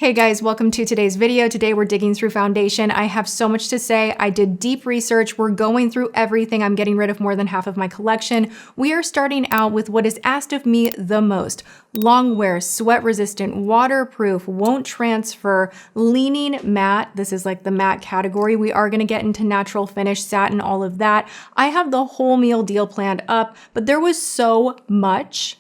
Hey guys, welcome to today's video. Today we're digging through foundation. I have so much to say. I did deep research. We're going through everything. I'm getting rid of more than half of my collection. We are starting out with what is asked of me the most. Longwear, sweat resistant, waterproof, won't transfer, leaning matte. This is like the matte category. We are gonna get into natural finish, satin, all of that. I have the whole meal deal planned up, but there was so much.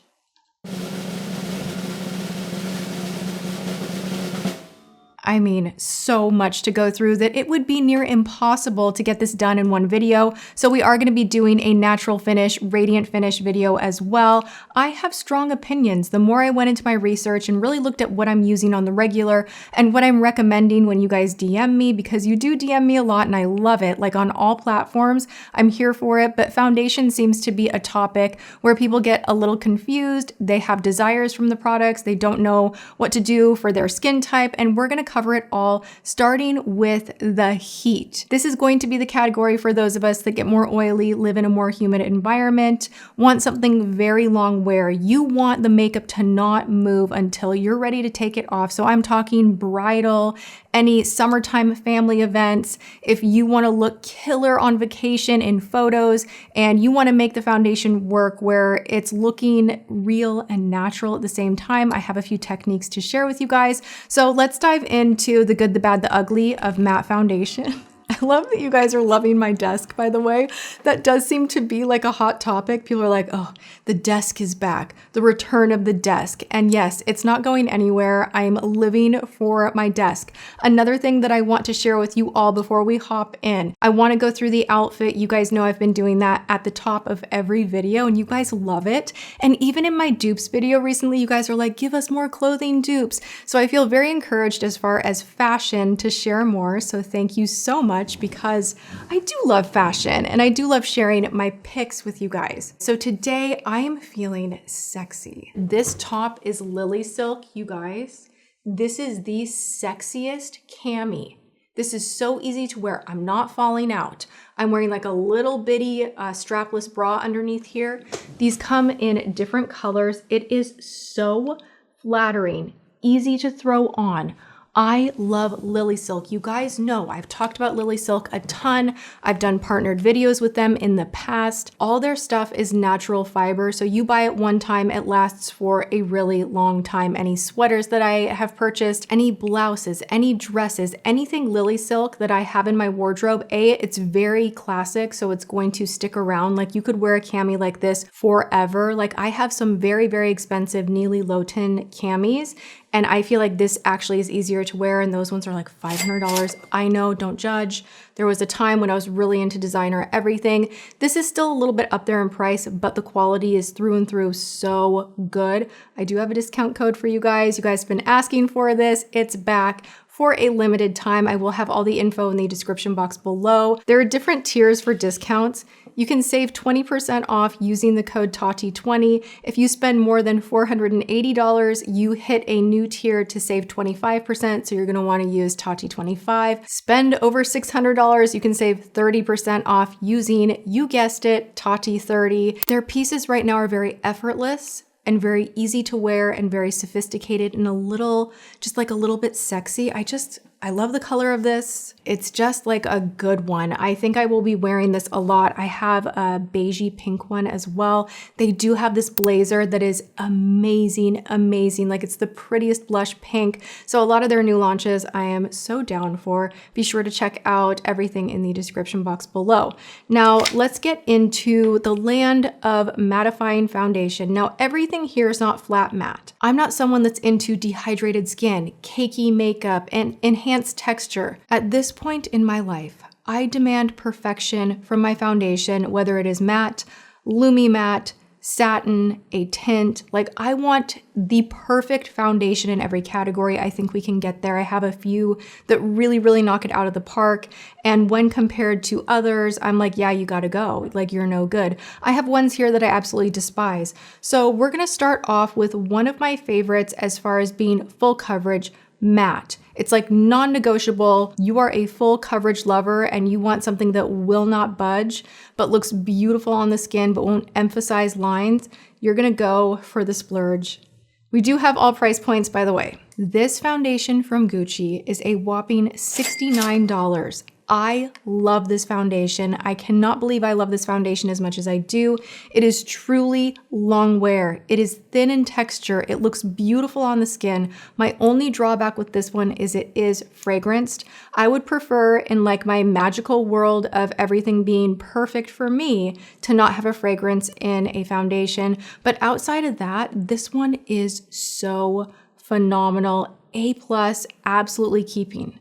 I mean, so much to go through that it would be near impossible to get this done in one video. So we are going to be doing a natural finish, radiant finish video as well. I have strong opinions. The more I went into my research and really looked at what I'm using on the regular and what I'm recommending when you guys DM me, because you do DM me a lot and I love it. Like on all platforms, I'm here for it. But foundation seems to be a topic where people get a little confused. They have desires from the products. They don't know what to do for their skin type. And we're going to cover it all, starting with the heat. This is going to be the category for those of us that get more oily, live in a more humid environment, want something very long wear. You want the makeup to not move until you're ready to take it off. So I'm talking bridal, any summertime family events. If you want to look killer on vacation in photos and you want to make the foundation work where it's looking real and natural at the same time, I have a few techniques to share with you guys. So let's dive into the good, the bad, the ugly of matte foundation. I love that you guys are loving my desk, by the way. That does seem to be like a hot topic. People are like, oh, the desk is back, the return of the desk. And yes, it's not going anywhere. I'm living for my desk. Another thing that I want to share with you all before we hop in, I want to go through the outfit. You guys know I've been doing that at the top of every video and you guys love it. And even in my dupes video recently, you guys are like, give us more clothing dupes. So I feel very encouraged as far as fashion to share more. So thank you so much, because I do love fashion and I do love sharing my picks with you guys. So today I am feeling sexy. This top is LilySilk, you guys. This is the sexiest cami. This is so easy to wear. I'm not falling out. I'm wearing like a little bitty strapless bra underneath here. These come in different colors. It is so flattering, easy to throw on. I love LilySilk. You guys know I've talked about LilySilk a ton. I've done partnered videos with them in the past. All their stuff is natural fiber, so you buy it one time, it lasts for a really long time. Any sweaters that I have purchased, any blouses, any dresses, anything LilySilk that I have in my wardrobe, it's very classic, so it's going to stick around. Like you could wear a cami like this forever. Like I have some very, very expensive Neely Lowton camis, and I feel like this actually is easier to wear, and those ones are like $500. I know, don't judge. There was a time when I was really into designer everything. This is still a little bit up there in price, but the quality is through and through so good. I do have a discount code for you guys. You guys have been asking for this. It's back for a limited time. I will have all the info in the description box below. There are different tiers for discounts. You can save 20% off using the code Tati20. If you spend more than $480, you hit a new tier to save 25%, so you're gonna wanna use Tati25. Spend over $600, you can save 30% off using, you guessed it, Tati30. Their pieces right now are very effortless and very easy to wear and very sophisticated and a little, just like a little bit sexy. I love the color of this. It's just like a good one. I think I will be wearing this a lot. I have a beigey pink one as well. They do have this blazer that is amazing, amazing. Like it's the prettiest blush pink. So a lot of their new launches I am so down for. Be sure to check out everything in the description box below. Now let's get into the land of mattifying foundation. Now everything here is not flat matte. I'm not someone that's into dehydrated skin, cakey makeup, and enhanced texture. At this point in my life, I demand perfection from my foundation, whether it is matte, lumi matte, satin, a tint. Like I want the perfect foundation in every category. I think we can get there. I have a few that really, really knock it out of the park. And when compared to others, I'm like, yeah, you gotta go. Like you're no good. I have ones here that I absolutely despise. So we're gonna start off with one of my favorites as far as being full coverage, matte. It's like non-negotiable. You are a full coverage lover and you want something that will not budge, but looks beautiful on the skin, but won't emphasize lines. You're gonna go for the splurge We do have all price points, by the way. This foundation from Gucci is a whopping $69. I love this foundation. I cannot believe I love this foundation as much as I do. It is truly Longwear. It is thin in texture. It looks beautiful on the skin. My only drawback with this one is it is fragranced. I would prefer, in like my magical world of everything being perfect for me, to not have a fragrance in a foundation. But outside of that, this one is so phenomenal. A+, absolutely keeping.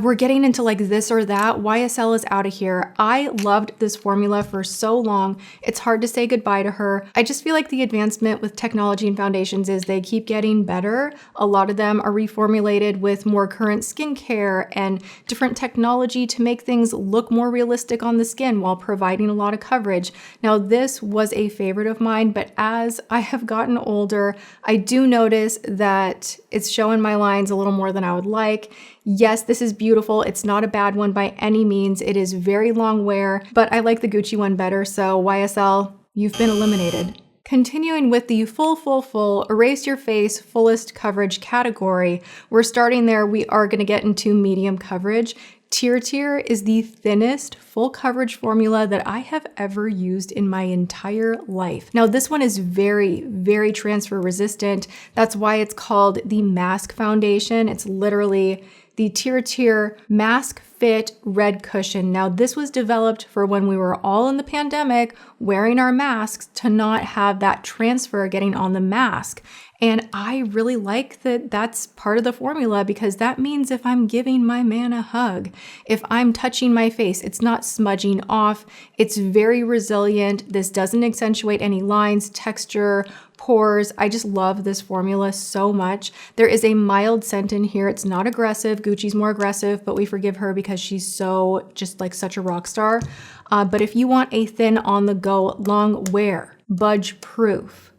We're getting into like this or that. YSL is out of here. I loved this formula for so long. It's hard to say goodbye to her. I just feel like the advancement with technology and foundations is they keep getting better. A lot of them are reformulated with more current skincare and different technology to make things look more realistic on the skin while providing a lot of coverage. Now, this was a favorite of mine, but as I have gotten older, I do notice that it's showing my lines a little more than I would like. Yes, this is beautiful. It's not a bad one by any means. It is very long wear, but I like the Gucci one better. So YSL, you've been eliminated. Continuing with the full, erase your face, fullest coverage category. We're starting there. We are going to get into medium coverage. Tier is the thinnest full coverage formula that I have ever used in my entire life. Now, this one is very transfer resistant. That's why it's called the mask foundation. It's literally the Tier Mask Fit Red Cushion. Now, this was developed for when we were all in the pandemic wearing our masks to not have that transfer getting on the mask. And I really like that that's part of the formula, because that means if I'm giving my man a hug, if I'm touching my face, it's not smudging off. It's very resilient. This doesn't accentuate any lines, texture, pores. I just love this formula so much. There is a mild scent in here. It's not aggressive. Gucci's more aggressive, but we forgive her because she's so just like such a rock star. But if you want a thin on the go, long wear, budge proof,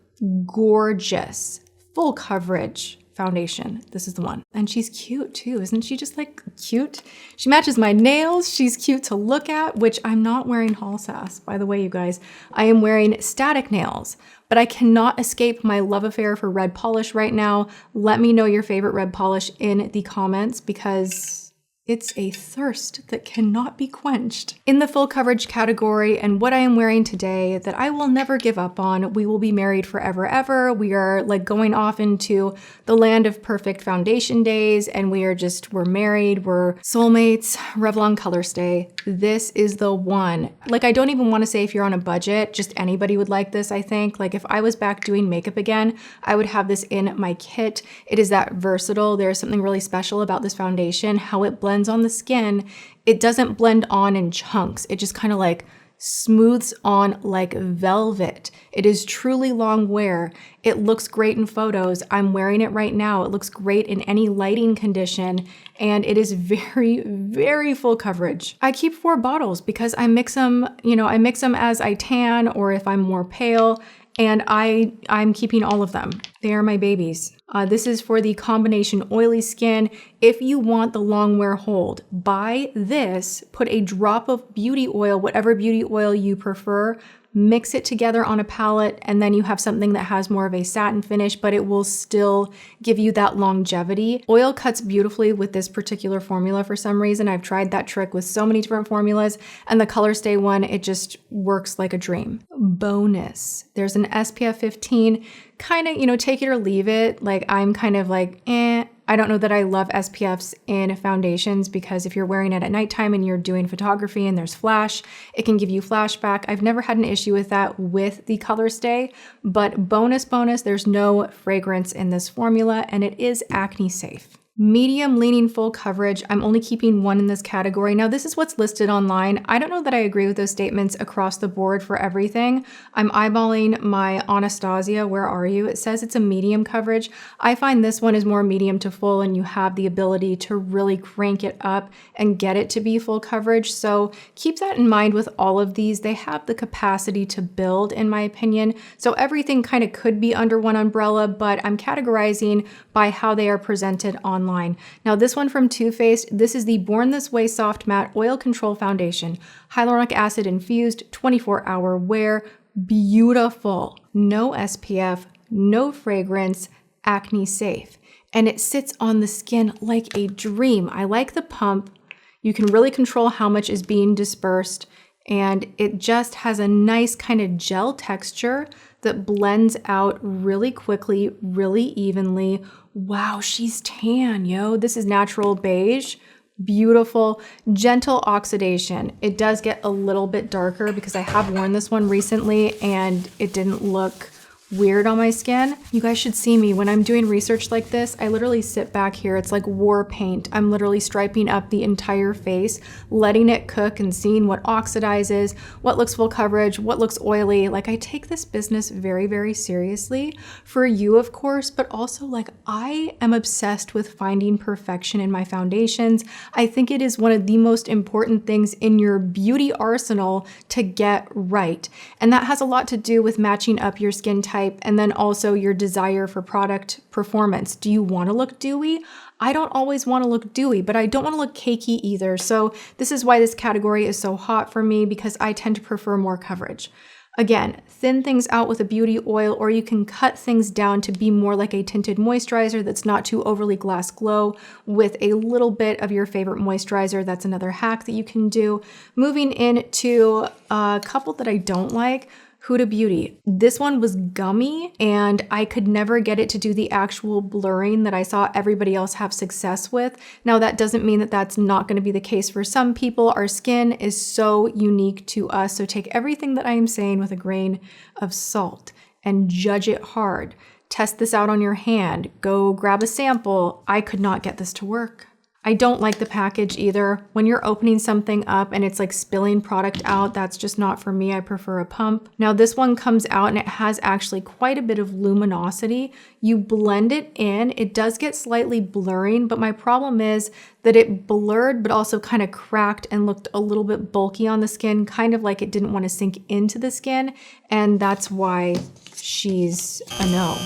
gorgeous, full coverage foundation, this is the one. And she's cute too. Isn't she just like cute? She matches my nails. She's cute to look at, which I'm not wearing Hall Sass, by the way, you guys. I am wearing static nails, but I cannot escape my love affair for red polish right now. Let me know your favorite red polish in the comments, because it's a thirst that cannot be quenched. In the full coverage category, and what I am wearing today that I will never give up on, we will be married forever ever. We are like going off into the land of perfect foundation days, and we're married, we're soulmates. Revlon Colorstay. This is the one. Like, I don't even want to say if you're on a budget, just anybody would like this, I think. Like, if I was back doing makeup again, I would have this in my kit. It is that versatile. There's something really special about this foundation, how it blends on the skin. It doesn't blend on in chunks. It just kind of like smooths on like velvet. It is truly long wear. It looks great in photos. I'm wearing it right now. It looks great in any lighting condition, and it is very full coverage. I keep 4 bottles because I mix them, I mix them as I tan or if I'm more pale, and I'm keeping all of them. They are my babies. This is for the combination oily skin. If you want the long wear hold, buy this, put a drop of beauty oil, whatever beauty oil you prefer, mix it together on a palette, and then you have something that has more of a satin finish, but it will still give you that longevity. Oil cuts beautifully with this particular formula for some reason. I've tried that trick with so many different formulas, and the Colorstay one, it just works like a dream. Bonus, there's an SPF 15, kind of, take it or leave it. Like, I'm kind of like, I don't know that I love SPFs in foundations, because if you're wearing it at nighttime and you're doing photography and there's flash, it can give you flashback. I've never had an issue with that with the Colorstay, but bonus, there's no fragrance in this formula, and it is acne safe. Medium leaning full coverage. I'm only keeping 1 in this category. Now, this is what's listed online. I don't know that I agree with those statements across the board for everything. I'm eyeballing my Anastasia. Where are you? It says it's a medium coverage. I find this one is more medium to full, and you have the ability to really crank it up and get it to be full coverage. So keep that in mind with all of these. They have the capacity to build, in my opinion. So everything kind of could be under one umbrella, but I'm categorizing by how they are presented online. Now, this one from Too Faced, this is the Born This Way Soft Matte Oil Control Foundation. Hyaluronic acid infused, 24-hour wear, beautiful. No SPF, no fragrance, acne safe. And it sits on the skin like a dream. I like the pump. You can really control how much is being dispersed, and it just has a nice kind of gel texture that blends out really quickly, really evenly. Wow, she's tan, yo. This is natural beige. Beautiful, gentle oxidation. It does get a little bit darker because I have worn this one recently and it didn't look weird on my skin. You guys should see me when I'm doing research like this. I literally sit back here. It's like war paint. I'm literally striping up the entire face, letting it cook and seeing what oxidizes, what looks full coverage, what looks oily. Like, I take this business very, very seriously for you, of course, but also like I am obsessed with finding perfection in my foundations. I think it is one of the most important things in your beauty arsenal to get right. And that has a lot to do with matching up your skin type and then also your desire for product performance. Do you want to look dewy? I don't always want to look dewy, but I don't want to look cakey either. So this is why this category is so hot for me, because I tend to prefer more coverage. Again, thin things out with a beauty oil, or you can cut things down to be more like a tinted moisturizer that's not too overly glass glow with a little bit of your favorite moisturizer. That's another hack that you can do. Moving into a couple that I don't like. Huda Beauty. This one was gummy and I could never get it to do the actual blurring that I saw everybody else have success with. Now, that doesn't mean that that's not going to be the case for some people. Our skin is so unique to us. So take everything that I am saying with a grain of salt and judge it hard. Test this out on your hand. Go grab a sample. I could not get this to work. I don't like the package either. When you're opening something up and it's like spilling product out, that's just not for me. I prefer a pump. Now this one comes out and it has actually quite a bit of luminosity. You blend it in, it does get slightly blurring, but my problem is that it blurred but also kind of cracked and looked a little bit bulky on the skin, kind of like it didn't want to sink into the skin, and that's why she's a no.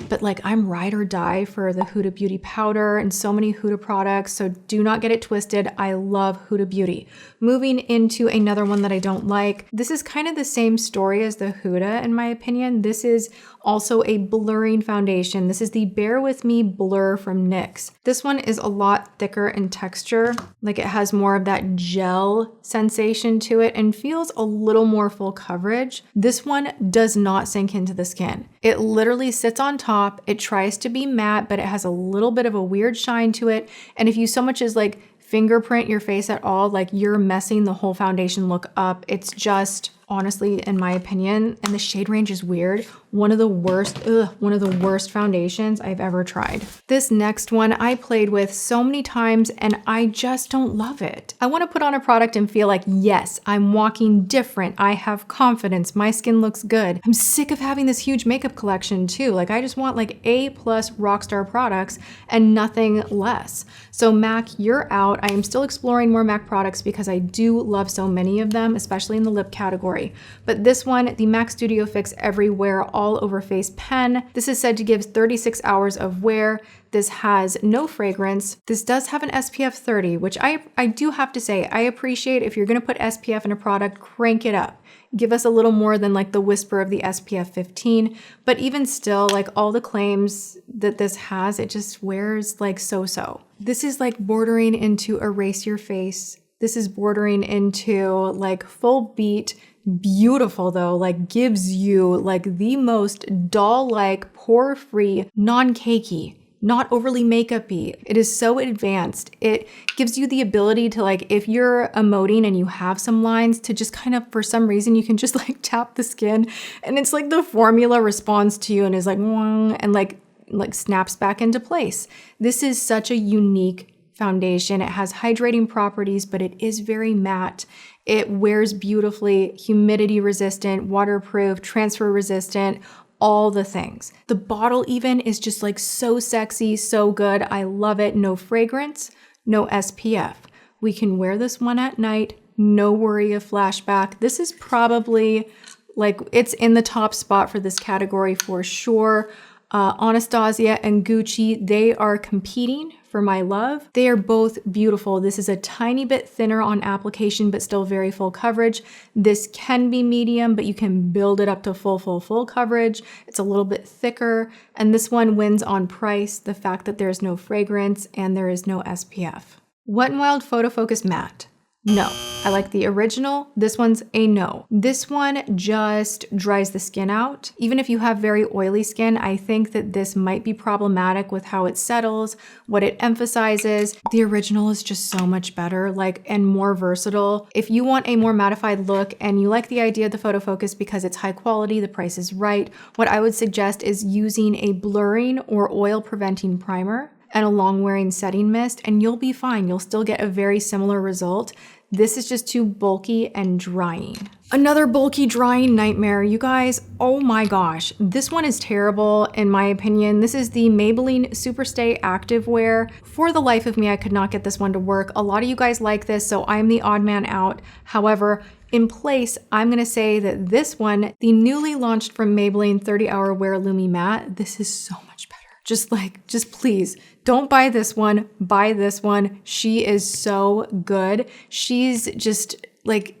But like, I'm ride or die for the Huda Beauty powder and so many Huda products, so do not get it twisted. I love Huda Beauty. Moving into another one that I don't like. This is kind of the same story as the Huda in my opinion. This is also a blurring foundation. This is the Bare With Me Blur from NYX. This one is a lot thicker in texture. Like, it has more of that gel sensation to it and feels a little more full coverage. This one does not sink into the skin. It literally sits on top. It tries to be matte, but it has a little bit of a weird shine to it. And if you so much as like fingerprint your face at all, like, you're messing the whole foundation look up. It's just, honestly, in my opinion, and the shade range is weird, one of the worst foundations I've ever tried. This next one I played with so many times and I just don't love it. I want to put on a product and feel like, yes, I'm walking different. I have confidence. My skin looks good. I'm sick of having this huge makeup collection too. Like, I just want like A+ rockstar products and nothing less. So MAC, you're out. I am still exploring more MAC products because I do love so many of them, especially in the lip category. But this one, the MAC Studio Fix Everywhere All Over Face Pen. This is said to give 36 hours of wear. This has no fragrance. This does have an SPF 30, which I do have to say, I appreciate. If you're gonna put SPF in a product, crank it up. Give us a little more than like the whisper of the SPF 15. But even still, like, all the claims that this has, it just wears like so-so. This is like bordering into erase your face. This is bordering into like full beat. Beautiful though, like, gives you like the most doll-like, pore-free, non-cakey, not overly makeup-y. It is so advanced. It gives you the ability to, like, if you're emoting and you have some lines, to just kind of, for some reason, you can just like tap the skin and it's like the formula responds to you and is like, and like snaps back into place. This is such a unique foundation. It has hydrating properties, but it is very matte. It wears beautifully, humidity resistant, waterproof, transfer resistant, all the things. The bottle even is just like so sexy, so good. I love it. No fragrance, no SPF. We can wear this one at night, no worry of flashback. This is probably like, it's in the top spot for this category for sure. Anastasia and Gucci, they are competing for my love. They are both beautiful. This is a tiny bit thinner on application, but still very full coverage. This can be medium, but you can build it up to full coverage. It's a little bit thicker. And this one wins on price, the fact that there's no fragrance and there is no SPF. Wet n Wild Photo Focus Matte. No, I like the original. This one's a no. This one just dries the skin out. Even if you have very oily skin, I think that this might be problematic with how it settles, what it emphasizes. The original is just so much better, and more versatile. If you want a more mattified look and you like the idea of the photo focus because it's high quality, the price is right, what I would suggest is using a blurring or oil preventing primer and a long wearing setting mist, and you'll be fine. You'll still get a very similar result. This is just too bulky and drying. Another bulky drying nightmare, you guys. Oh my gosh, this one is terrible in my opinion. This is the Maybelline Superstay Activewear. For the life of me, I could not get this one to work. A lot of you guys like this, so I'm the odd man out. However, in place, I'm gonna say that this one, the newly launched from Maybelline 30 Hour Wear Lumi Matte, this is so much better. Just please, don't buy this one, buy this one. She is so good. She's just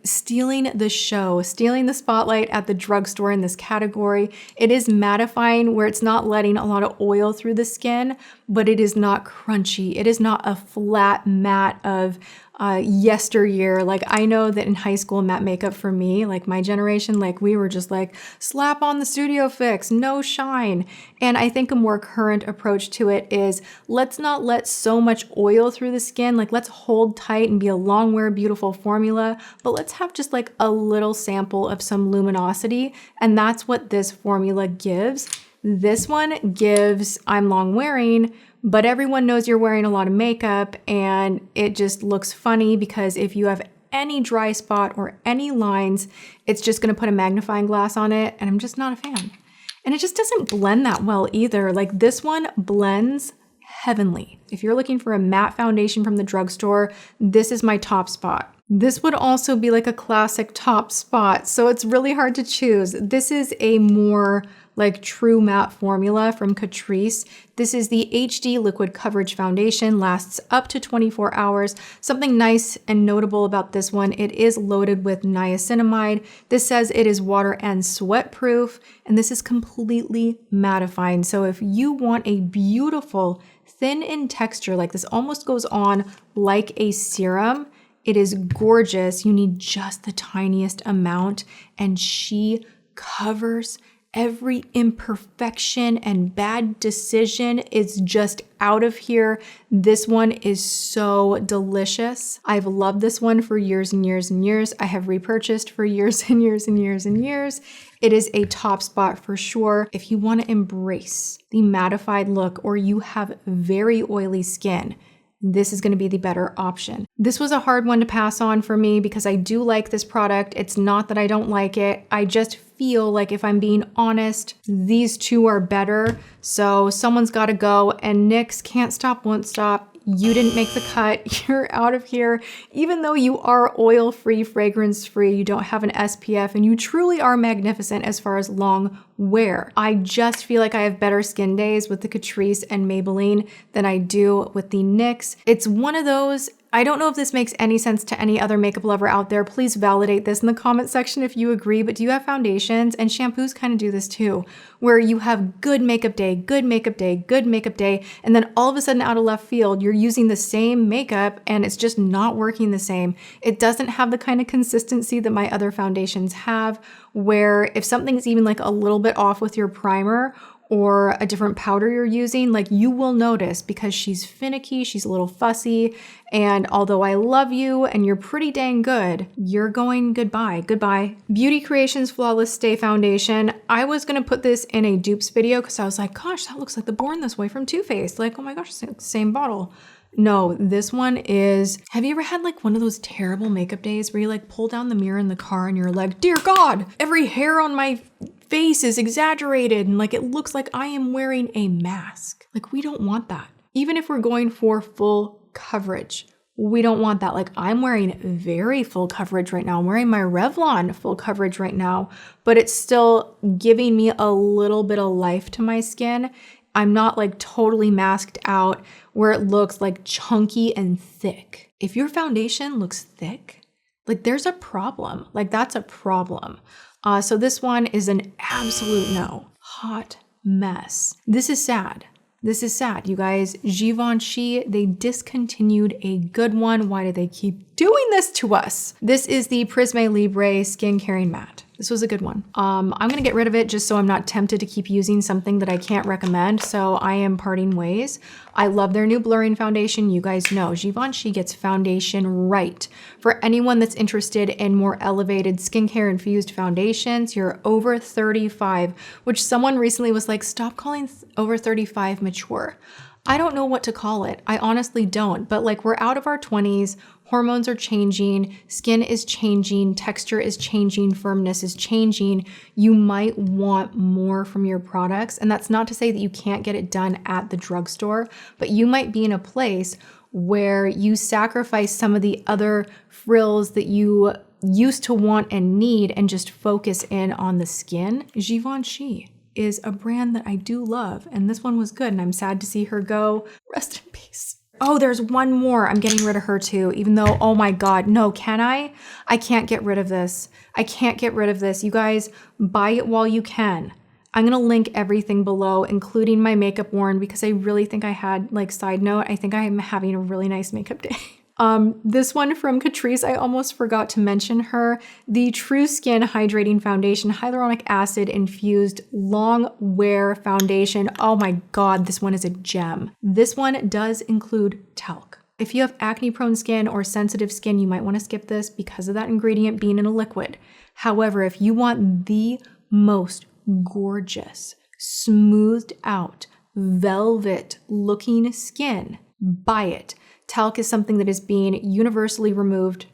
stealing the show, stealing the spotlight at the drugstore in this category. It is mattifying where it's not letting a lot of oil through the skin, but it is not crunchy. It is not a flat matte of yesteryear. I know that in high school, matte makeup for me, my generation, we were just slap on the studio fix, no shine. And I think a more current approach to it is let's not let so much oil through the skin. Let's hold tight and be a long wear beautiful formula, but let's have just a little sample of some luminosity. And that's what this formula gives. This one gives I'm long wearing, but everyone knows you're wearing a lot of makeup and it just looks funny because if you have any dry spot or any lines, it's just gonna put a magnifying glass on it, and I'm just not a fan. And it just doesn't blend that well either. This one blends heavenly. If you're looking for a matte foundation from the drugstore, this is my top spot. This would also be a classic top spot, so it's really hard to choose. This is a more true matte formula from Catrice. This is the HD Liquid Coverage Foundation, lasts up to 24 hours. Something nice and notable about this one, it is loaded with niacinamide. This says it is water and sweat proof, and this is completely mattifying. So if you want a beautiful, thin in texture, this almost goes on like a serum, it is gorgeous. You need just the tiniest amount, and she covers every imperfection and bad decision is just out of here. This one is so delicious. I've loved this one for years and years and years. I have repurchased for years and years and years and years. It is a top spot for sure. If you want to embrace the mattified look or you have very oily skin, this is going to be the better option. This was a hard one to pass on for me because I do like this product. It's not that I don't like it. I just feel like, if I'm being honest, these two are better. So someone's got to go, and NYX can't stop, won't stop. You didn't make the cut, you're out of here. Even though you are oil-free, fragrance-free, you don't have an SPF, and you truly are magnificent as far as long wear. I just feel like I have better skin days with the Catrice and Maybelline than I do with the NYX. It's one of those, I don't know if this makes any sense to any other makeup lover out there. Please validate this in the comment section if you agree, but do you have foundations, and shampoos kind of do this too, where you have good makeup day, good makeup day, good makeup day, and then all of a sudden out of left field, you're using the same makeup and it's just not working the same. It doesn't have the kind of consistency that my other foundations have, where if something's even a little bit off with your primer or a different powder you're using, you will notice, because she's finicky, she's a little fussy, and although I love you and you're pretty dang good, you're going goodbye, goodbye. Beauty Creations Flawless Stay Foundation. I was gonna put this in a dupes video because I was like, gosh, that looks like the Born This Way from Too Faced. Oh my gosh, same bottle. No, this one is, have you ever had one of those terrible makeup days where you pull down the mirror in the car and you're like, dear God, every hair on my face is exaggerated and it looks like I am wearing a mask. We don't want that. Even if we're going for full coverage, We don't want that. Like, I'm wearing very full coverage right now. I'm wearing my Revlon full coverage right now, but it's still giving me a little bit of life to my skin. I'm not like totally masked out where it looks like chunky and thick. If your foundation looks thick, like there's a problem. Like that's a problem. So this one is an absolute no. Hot mess. This is sad. This is sad, you guys. Givenchy, they discontinued a good one. Why do they keep doing this to us? This is the Prisme Libre Skin Caring Matte. This was a good one. I'm gonna get rid of it just so I'm not tempted to keep using something that I can't recommend. So I am parting ways. I love their new blurring foundation. You guys know Givenchy gets foundation right. For anyone that's interested in more elevated skincare infused foundations, you're over 35, which someone recently was like, stop calling over 35 mature. I don't know what to call it. I honestly don't, but like we're out of our 20s, hormones are changing, skin is changing, texture is changing, firmness is changing. You might want more from your products. And that's not to say that you can't get it done at the drugstore, but you might be in a place where you sacrifice some of the other frills that you used to want and need and just focus in on the skin. Givenchy is a brand that I do love, and this one was good, and I'm sad to see her go. Rest in peace. Oh, there's one more. I'm getting rid of her too, even though, oh my God, no, can I? I can't get rid of this. I can't get rid of this. You guys, buy it while you can. I'm gonna link everything below, including my makeup worn, because I really think I had, like, side note, I think I'm having a really nice makeup day. This one from Catrice, I almost forgot to mention her. The True Skin Hydrating Foundation, Hyaluronic Acid Infused Longwear Foundation. Oh my God, this one is a gem. This one does include talc. If you have acne-prone skin or sensitive skin, you might want to skip this because of that ingredient being in a liquid. However, if you want the most gorgeous, smoothed out, velvet looking skin, buy it. Talc is something that is being universally removed.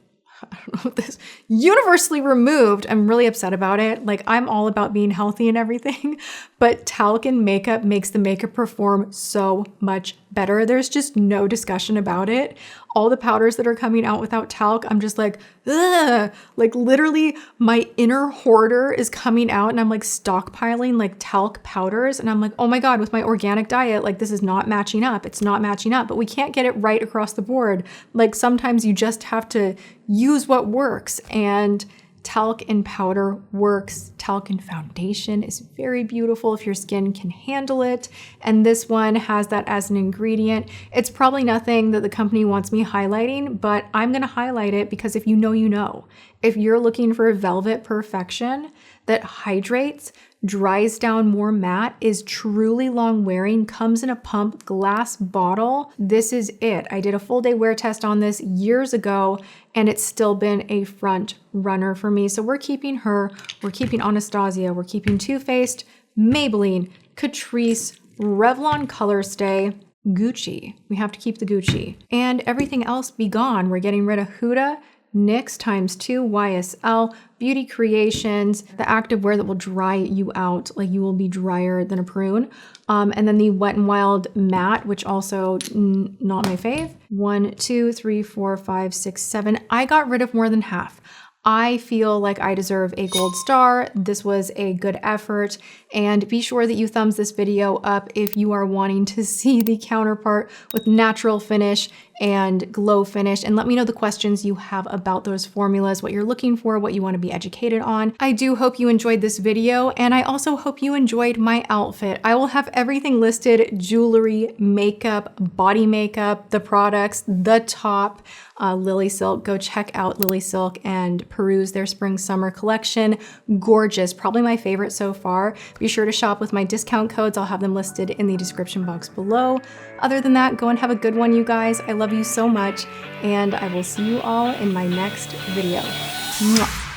I don't know what this, universally removed. I'm really upset about it. Like, I'm all about being healthy and everything, but talc in makeup makes the makeup perform so much better. There's just no discussion about it. All the powders that are coming out without talc, I'm just like, ugh. Like literally my inner hoarder is coming out and I'm like stockpiling like talc powders. And I'm like, oh my God, with my organic diet, like this is not matching up. It's not matching up, but we can't get it right across the board. Like sometimes you just have to use what works, and talc in powder works. Talc in foundation is very beautiful if your skin can handle it. And this one has that as an ingredient. It's probably nothing that the company wants me highlighting, but I'm gonna highlight it because if you know, you know. If you're looking for velvet perfection that hydrates, dries down more matte, is truly long wearing, comes in a pump glass bottle, this is it. I did a full day wear test on this years ago and it's still been a front runner for me. So we're keeping her, we're keeping Anastasia, we're keeping Too Faced, Maybelline, Catrice, Revlon Colorstay, Gucci. We have to keep the Gucci. And everything else be gone. We're getting rid of Huda, NYX ×2, YSL, Beauty Creations, the activewear that will dry you out, like you will be drier than a prune. And then the Wet n Wild matte, which also not my fave. 1, 2, 3, 4, 5, 6, 7. I got rid of more than half. I feel like I deserve a gold star. This was a good effort, and be sure that you thumbs this video up if you are wanting to see the counterpart with natural finish and glow finish, and let me know the questions you have about those formulas, what you're looking for, what you want to be educated on. I do hope you enjoyed this video, and I also hope you enjoyed my outfit. I will have everything listed: jewelry, makeup, body makeup, the products, the top, LilySilk. Go check out LilySilk and peruse their spring summer collection. Gorgeous, probably my favorite so far. Be sure to shop with my discount codes. I'll have them listed in the description box below. Other than that, go and have a good one, you guys. I love you so much, and I will see you all in my next video. Mwah.